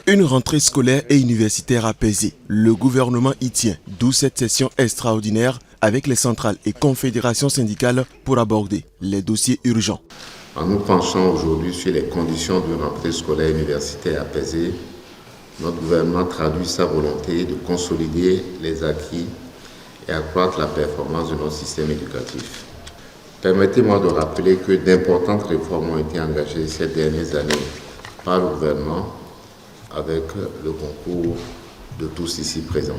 Une rentrée scolaire et universitaire apaisée. Le gouvernement y tient, d'où cette session extraordinaire avec les centrales et confédérations syndicales pour aborder les dossiers urgents. En nous penchant aujourd'hui sur les conditions d'une rentrée scolaire et universitaire apaisée, notre gouvernement traduit sa volonté de consolider les acquis et accroître la performance de notre système éducatif. Permettez-moi de rappeler que d'importantes réformes ont été engagées ces dernières années par le gouvernement avec le concours de tous ici présents.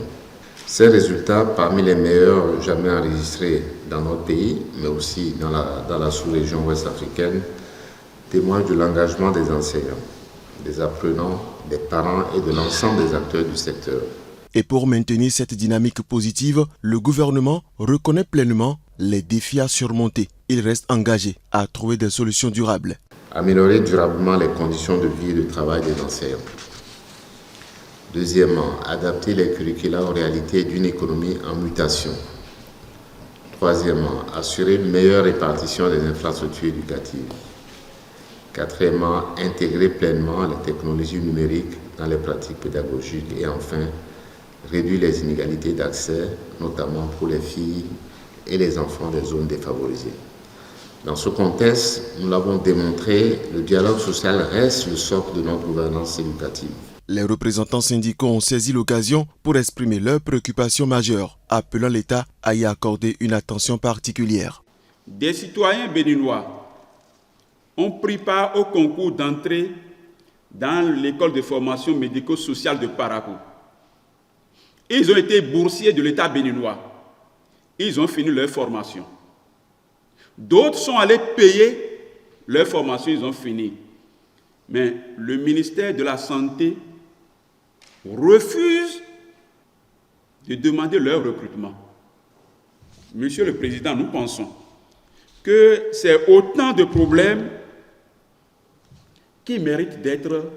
Ces résultats, parmi les meilleurs jamais enregistrés dans notre pays, mais aussi dans la sous-région ouest africaine, témoignent de l'engagement des enseignants, des apprenants, des parents et de l'ensemble des acteurs du secteur. Et pour maintenir cette dynamique positive, le gouvernement reconnaît pleinement les défis à surmonter. Il reste engagé à trouver des solutions durables. Améliorer durablement les conditions de vie et de travail des enseignants. Deuxièmement, adapter les curricula aux réalités d'une économie en mutation. Troisièmement, assurer une meilleure répartition des infrastructures éducatives. Quatrièmement, intégrer pleinement les technologies numériques dans les pratiques pédagogiques. Et enfin, réduire les inégalités d'accès, notamment pour les filles et les enfants des zones défavorisées. Dans ce contexte, nous l'avons démontré, le dialogue social reste le socle de notre gouvernance éducative. Les représentants syndicaux ont saisi l'occasion pour exprimer leurs préoccupations majeures, appelant l'État à y accorder une attention particulière. Des citoyens béninois ont pris part au concours d'entrée dans l'école de formation médico-sociale de Parakou. Ils ont été boursiers de l'État béninois. Ils ont fini leur formation. D'autres sont allés payer leur formation, ils ont fini. Mais le ministère de la Santé refuse de demander leur recrutement. Monsieur le Président, nous pensons que c'est autant de problèmes qui méritent d'être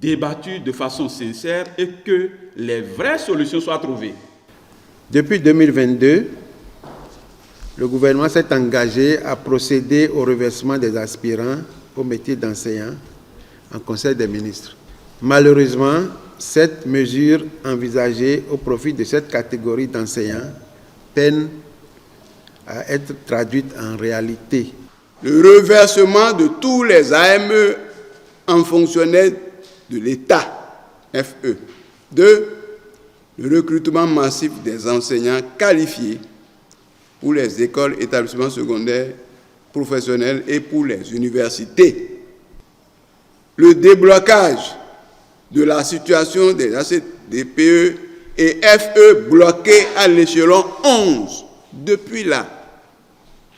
débattus de façon sincère et que les vraies solutions soient trouvées. Depuis 2022, le gouvernement s'est engagé à procéder au reversement des aspirants au métier d'enseignant en Conseil des ministres. Malheureusement, cette mesure envisagée au profit de cette catégorie d'enseignants peine à être traduite en réalité. Le reversement de tous les AME en fonctionnaires de l'État, FE. 2. Le recrutement massif des enseignants qualifiés pour les écoles, établissements secondaires, professionnels et pour les universités. Le déblocage de la situation des ACDPE et FE bloqués à l'échelon 11. Depuis là,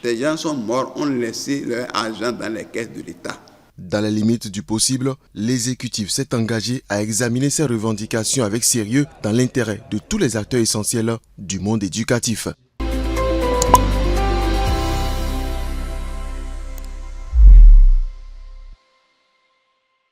des gens sont morts, ont laissé leur argent dans les caisses de l'État. Dans les limites du possible, l'exécutif s'est engagé à examiner ces revendications avec sérieux dans l'intérêt de tous les acteurs essentiels du monde éducatif.